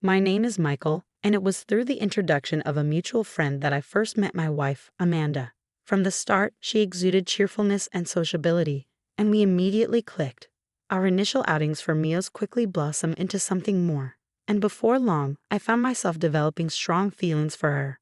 My name is Michael, and it was through the introduction of a mutual friend that I first met my wife, Amanda. From the start, she exuded cheerfulness and sociability, and we immediately clicked. Our initial outings for meals quickly blossomed into something more, and before long, I found myself developing strong feelings for her.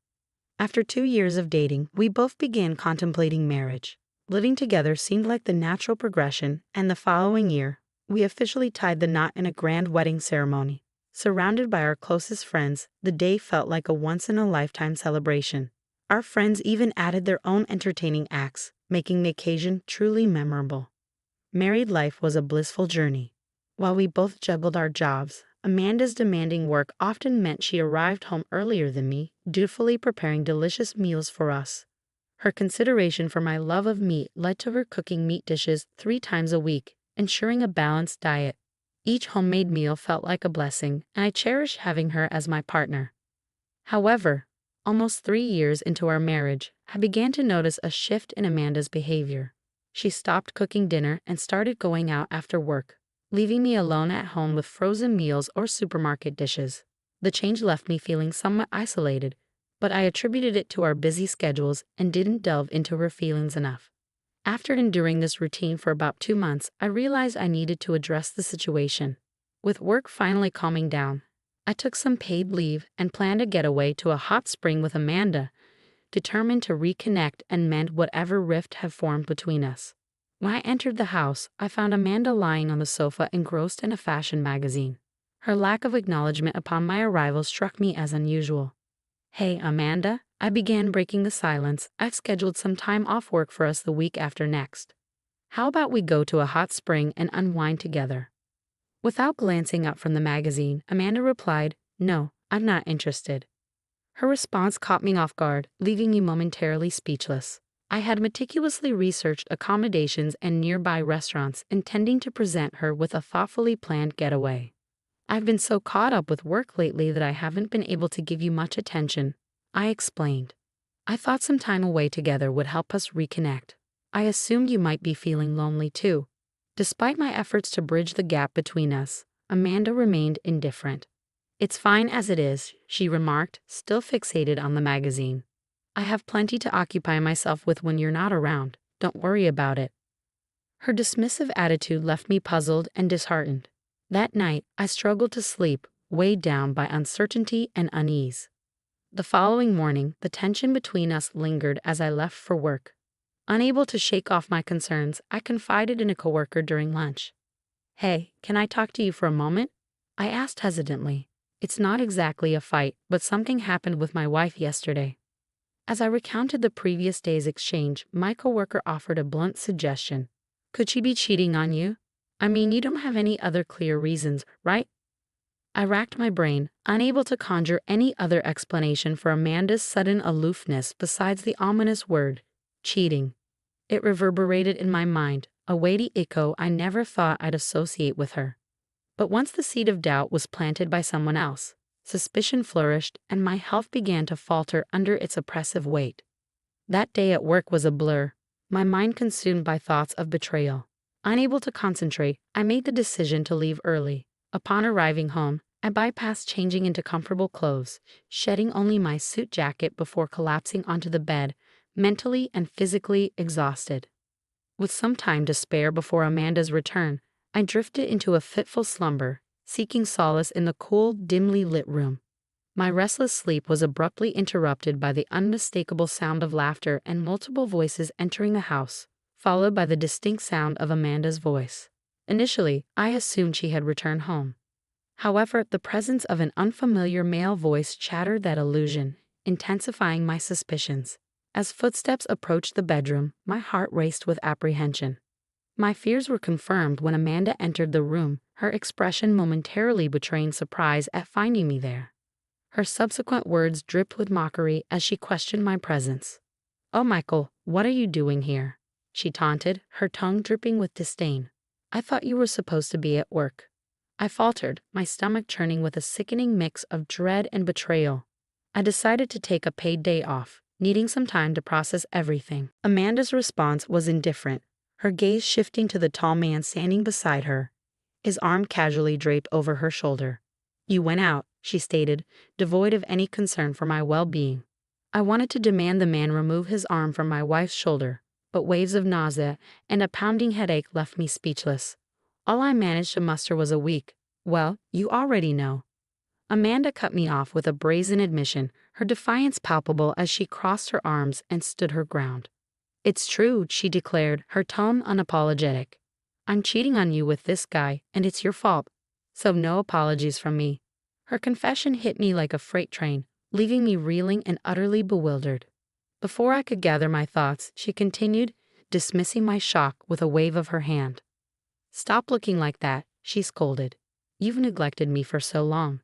After 2 years of dating, we both began contemplating marriage. Living together seemed like the natural progression, and the following year, we officially tied the knot in a grand wedding ceremony. Surrounded by our closest friends, the day felt like a once-in-a-lifetime celebration. Our friends even added their own entertaining acts, making the occasion truly memorable. Married life was a blissful journey. While we both juggled our jobs, Amanda's demanding work often meant she arrived home earlier than me, dutifully preparing delicious meals for us. Her consideration for my love of meat led to her cooking meat dishes 3 times a week, ensuring a balanced diet. Each homemade meal felt like a blessing, and I cherished having her as my partner. However, almost 3 years into our marriage, I began to notice a shift in Amanda's behavior. She stopped cooking dinner and started going out after work, leaving me alone at home with frozen meals or supermarket dishes. The change left me feeling somewhat isolated, but I attributed it to our busy schedules and didn't delve into her feelings enough. After enduring this routine for about 2 months, I realized I needed to address the situation. With work finally calming down, I took some paid leave and planned a getaway to a hot spring with Amanda, determined to reconnect and mend whatever rift had formed between us. When I entered the house, I found Amanda lying on the sofa engrossed in a fashion magazine. Her lack of acknowledgement upon my arrival struck me as unusual. "Hey, Amanda," I began, breaking the silence. "I've scheduled some time off work for us the week after next. How about we go to a hot spring and unwind together?" Without glancing up from the magazine, Amanda replied, "No, I'm not interested." Her response caught me off guard, leaving me momentarily speechless. I had meticulously researched accommodations and nearby restaurants, intending to present her with a thoughtfully planned getaway. "I've been so caught up with work lately that I haven't been able to give you much attention," I explained. "I thought some time away together would help us reconnect. I assumed you might be feeling lonely too." Despite my efforts to bridge the gap between us, Amanda remained indifferent. "It's fine as it is," she remarked, still fixated on the magazine. "I have plenty to occupy myself with when you're not around. Don't worry about it." Her dismissive attitude left me puzzled and disheartened. That night, I struggled to sleep, weighed down by uncertainty and unease. The following morning, the tension between us lingered as I left for work. Unable to shake off my concerns, I confided in a coworker during lunch. "Hey, can I talk to you for a moment?" I asked hesitantly. "It's not exactly a fight, but something happened with my wife yesterday." As I recounted the previous day's exchange, my coworker offered a blunt suggestion. "Could she be cheating on you? I mean, you don't have any other clear reasons, right?" I racked my brain, unable to conjure any other explanation for Amanda's sudden aloofness besides the ominous word, cheating. It reverberated in my mind, a weighty echo I never thought I'd associate with her. But once the seed of doubt was planted by someone else, suspicion flourished and my health began to falter under its oppressive weight. That day at work was a blur, my mind consumed by thoughts of betrayal. Unable to concentrate, I made the decision to leave early. Upon arriving home, I bypassed changing into comfortable clothes, shedding only my suit jacket before collapsing onto the bed, mentally and physically exhausted. With some time to spare before Amanda's return, I drifted into a fitful slumber, seeking solace in the cool, dimly lit room. My restless sleep was abruptly interrupted by the unmistakable sound of laughter and multiple voices entering the house, followed by the distinct sound of Amanda's voice. Initially, I assumed she had returned home. However, the presence of an unfamiliar male voice shattered that illusion, intensifying my suspicions. As footsteps approached the bedroom, my heart raced with apprehension. My fears were confirmed when Amanda entered the room, her expression momentarily betraying surprise at finding me there. Her subsequent words dripped with mockery as she questioned my presence. "Oh, Michael, what are you doing here?" she taunted, her tongue dripping with disdain. "I thought you were supposed to be at work." I faltered, my stomach churning with a sickening mix of dread and betrayal. I decided to take a paid day off, needing some time to process everything. Amanda's response was indifferent, her gaze shifting to the tall man standing beside her, his arm casually draped over her shoulder. "You went out, she stated, devoid of any concern for my well-being. I wanted to demand the man remove his arm from my wife's shoulder, but waves of nausea and a pounding headache left me speechless. All I managed to muster was a weak, "Well, you already know." Amanda cut me off with a brazen admission, her defiance palpable as she crossed her arms and stood her ground. "It's true," she declared, her tone unapologetic. "I'm cheating on you with this guy, and it's your fault. So no apologies from me." Her confession hit me like a freight train, leaving me reeling and utterly bewildered. Before I could gather my thoughts, she continued, dismissing my shock with a wave of her hand. "Stop looking like that," she scolded. "You've neglected me for so long.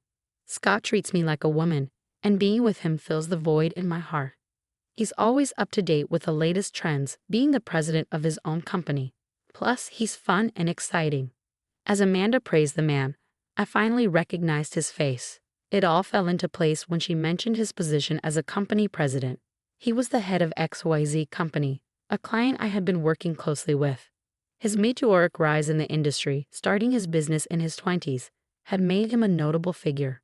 Scott treats me like a woman, and being with him fills the void in my heart. He's always up to date with the latest trends, being the president of his own company. Plus, he's fun and exciting." As Amanda praised the man, I finally recognized his face. It all fell into place when she mentioned his position as a company president. He was the head of XYZ Company, a client I had been working closely with. His meteoric rise in the industry, starting his business in his 20s, had made him a notable figure.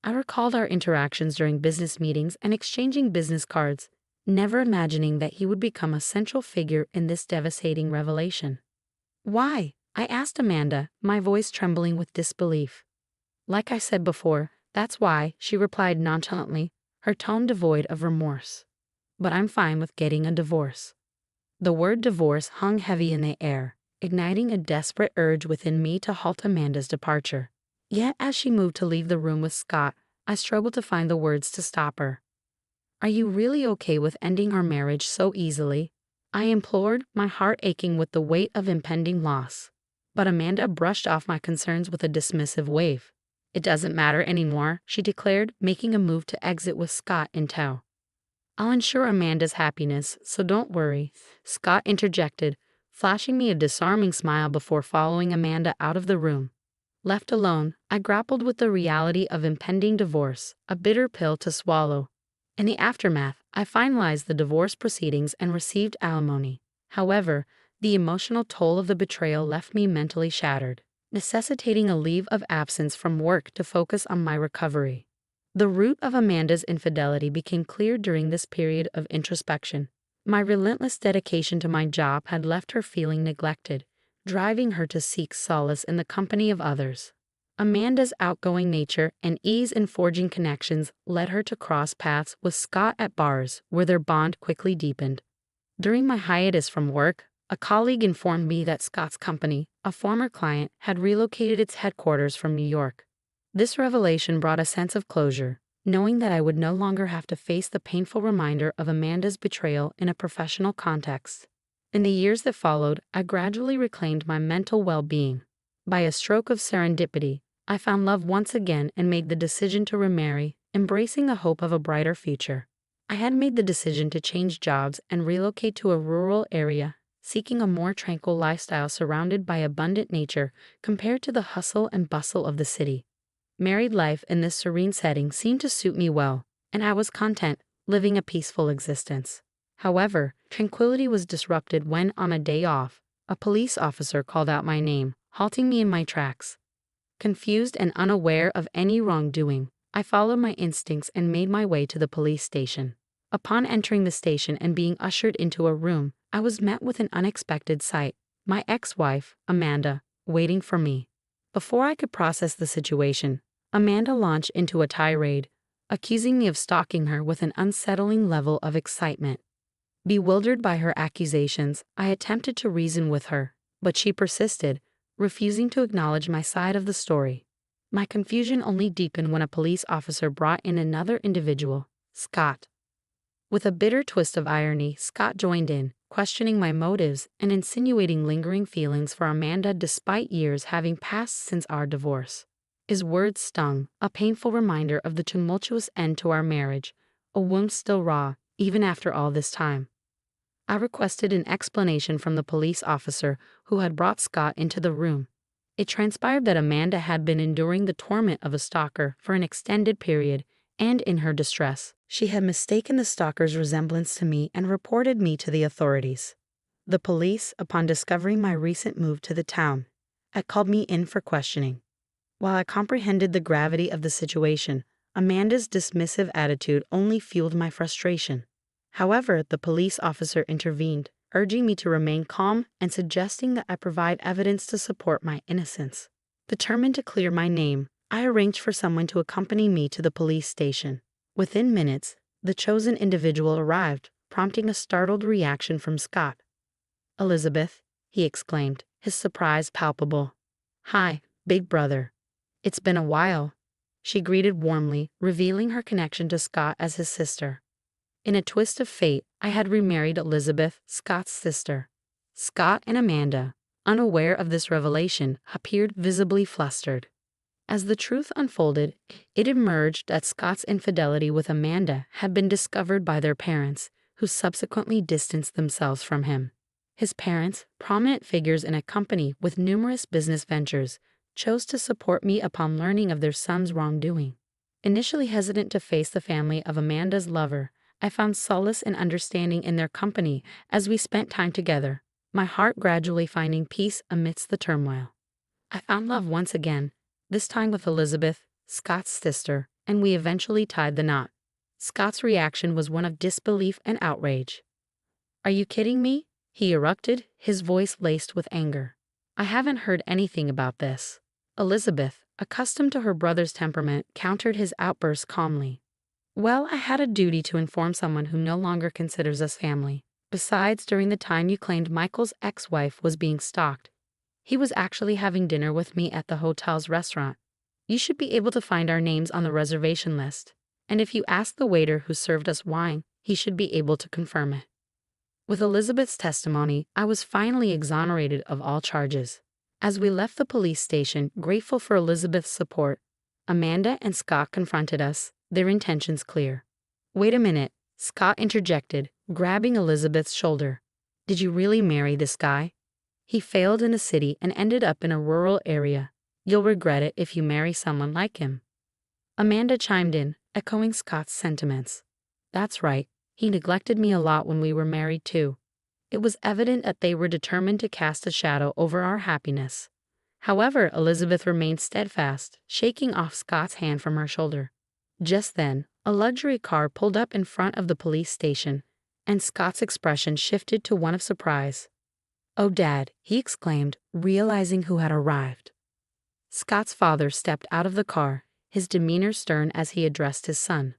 I recalled our interactions during business meetings and exchanging business cards, never imagining that he would become a central figure in this devastating revelation. "Why?" I asked Amanda, my voice trembling with disbelief. "Like I said before, that's why," she replied nonchalantly, her tone devoid of remorse. "But I'm fine with getting a divorce." The word divorce hung heavy in the air, igniting a desperate urge within me to halt Amanda's departure. Yet as she moved to leave the room with Scott, I struggled to find the words to stop her. "Are you really okay with ending our marriage so easily?" I implored, my heart aching with the weight of impending loss. But Amanda brushed off my concerns with a dismissive wave. "It doesn't matter anymore," she declared, making a move to exit with Scott in tow. "I'll ensure Amanda's happiness, so don't worry," Scott interjected, flashing me a disarming smile before following Amanda out of the room. Left alone, I grappled with the reality of impending divorce, a bitter pill to swallow. In the aftermath, I finalized the divorce proceedings and received alimony. However, the emotional toll of the betrayal left me mentally shattered, necessitating a leave of absence from work to focus on my recovery. The root of Amanda's infidelity became clear during this period of introspection. My relentless dedication to my job had left her feeling neglected, driving her to seek solace in the company of others. Amanda's outgoing nature and ease in forging connections led her to cross paths with Scott at bars, where their bond quickly deepened. During my hiatus from work, a colleague informed me that Scott's company, a former client, had relocated its headquarters from New York. This revelation brought a sense of closure, knowing that I would no longer have to face the painful reminder of Amanda's betrayal in a professional context. In the years that followed, I gradually reclaimed my mental well-being. By a stroke of serendipity, I found love once again and made the decision to remarry, embracing the hope of a brighter future. I had made the decision to change jobs and relocate to a rural area, seeking a more tranquil lifestyle surrounded by abundant nature compared to the hustle and bustle of the city. Married life in this serene setting seemed to suit me well, and I was content, living a peaceful existence. However, tranquility was disrupted when, on a day off, a police officer called out my name, halting me in my tracks. Confused and unaware of any wrongdoing, I followed my instincts and made my way to the police station. Upon entering the station and being ushered into a room, I was met with an unexpected sight: my ex-wife, Amanda, waiting for me. Before I could process the situation, Amanda launched into a tirade, accusing me of stalking her with an unsettling level of excitement. Bewildered by her accusations, I attempted to reason with her, but she persisted, refusing to acknowledge my side of the story. My confusion only deepened when a police officer brought in another individual, Scott. With a bitter twist of irony, Scott joined in, questioning my motives and insinuating lingering feelings for Amanda despite years having passed since our divorce. His words stung, a painful reminder of the tumultuous end to our marriage, a wound still raw, even after all this time. I requested an explanation from the police officer who had brought Scott into the room. It transpired that Amanda had been enduring the torment of a stalker for an extended period, and in her distress, she had mistaken the stalker's resemblance to me and reported me to the authorities. The police, upon discovering my recent move to the town, had called me in for questioning. While I comprehended the gravity of the situation, Amanda's dismissive attitude only fueled my frustration. However, the police officer intervened, urging me to remain calm and suggesting that I provide evidence to support my innocence. Determined to clear my name, I arranged for someone to accompany me to the police station. Within minutes, the chosen individual arrived, prompting a startled reaction from Scott. "Elizabeth," he exclaimed, his surprise palpable. "Hi, big brother. It's been a while," she greeted warmly, revealing her connection to Scott as his sister. In a twist of fate, I had remarried Elizabeth, Scott's sister. Scott and Amanda, unaware of this revelation, appeared visibly flustered. As the truth unfolded, it emerged that Scott's infidelity with Amanda had been discovered by their parents, who subsequently distanced themselves from him. His parents, prominent figures in a company with numerous business ventures, chose to support me upon learning of their son's wrongdoing. Initially hesitant to face the family of Amanda's lover, I found solace and understanding in their company as we spent time together, my heart gradually finding peace amidst the turmoil. I found love once again, this time with Elizabeth, Scott's sister, and we eventually tied the knot. Scott's reaction was one of disbelief and outrage. "Are you kidding me?" he erupted, his voice laced with anger. "I haven't heard anything about this." Elizabeth, accustomed to her brother's temperament, countered his outburst calmly. "Well, I had a duty to inform someone who no longer considers us family. Besides, during the time you claimed Michael's ex-wife was being stalked, he was actually having dinner with me at the hotel's restaurant. You should be able to find our names on the reservation list, and if you ask the waiter who served us wine, he should be able to confirm it." With Elizabeth's testimony, I was finally exonerated of all charges. As we left the police station, grateful for Elizabeth's support, Amanda and Scott confronted us, their intentions clear. "Wait a minute," Scott interjected, grabbing Elizabeth's shoulder. "Did you really marry this guy? He failed in a city and ended up in a rural area. You'll regret it if you marry someone like him." Amanda chimed in, echoing Scott's sentiments. "That's right. He neglected me a lot when we were married too." It was evident that they were determined to cast a shadow over our happiness. However, Elizabeth remained steadfast, shaking off Scott's hand from her shoulder. Just then, a luxury car pulled up in front of the police station, and Scott's expression shifted to one of surprise. "Oh, Dad," he exclaimed, realizing who had arrived. Scott's father stepped out of the car, his demeanor stern as he addressed his son.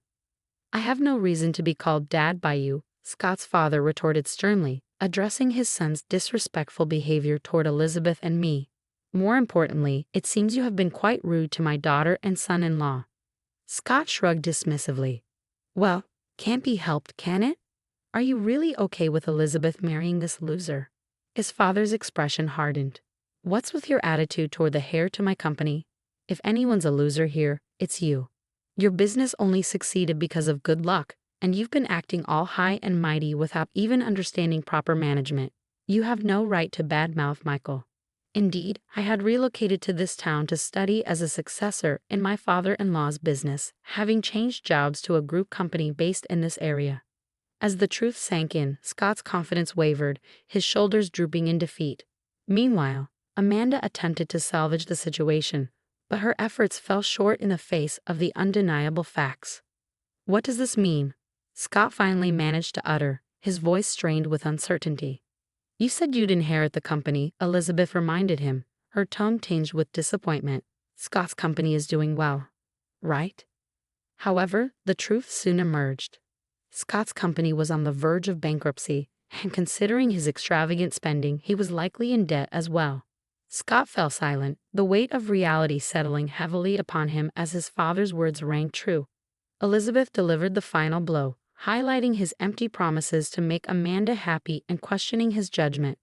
"I have no reason to be called Dad by you," Scott's father retorted sternly, addressing his son's disrespectful behavior toward Elizabeth and me. "More importantly, it seems you have been quite rude to my daughter and son-in-law." Scott shrugged dismissively. "Well, can't be helped, can it? Are you really okay with Elizabeth marrying this loser?" His father's expression hardened. "What's with your attitude toward the heir to my company? If anyone's a loser here, it's you. Your business only succeeded because of good luck, and you've been acting all high and mighty without even understanding proper management. You have no right to badmouth Michael. Indeed, I had relocated to this town to study as a successor in my father-in-law's business, having changed jobs to a group company based in this area." As the truth sank in, Scott's confidence wavered, his shoulders drooping in defeat. Meanwhile, Amanda attempted to salvage the situation, but her efforts fell short in the face of the undeniable facts. "What does this mean?" Scott finally managed to utter, his voice strained with uncertainty. "You said you'd inherit the company," Elizabeth reminded him, her tone tinged with disappointment. "Scott's company is doing well, right?" However, the truth soon emerged. Scott's company was on the verge of bankruptcy, and considering his extravagant spending, he was likely in debt as well. Scott fell silent, the weight of reality settling heavily upon him as his father's words rang true. Elizabeth delivered the final blow, highlighting his empty promises to make Amanda happy and questioning his judgment.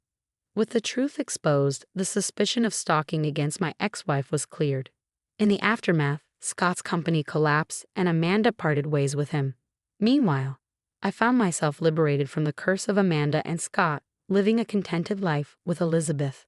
With the truth exposed, the suspicion of stalking against my ex-wife was cleared. In the aftermath, Scott's company collapsed and Amanda parted ways with him. Meanwhile, I found myself liberated from the curse of Amanda and Scott, living a contented life with Elizabeth.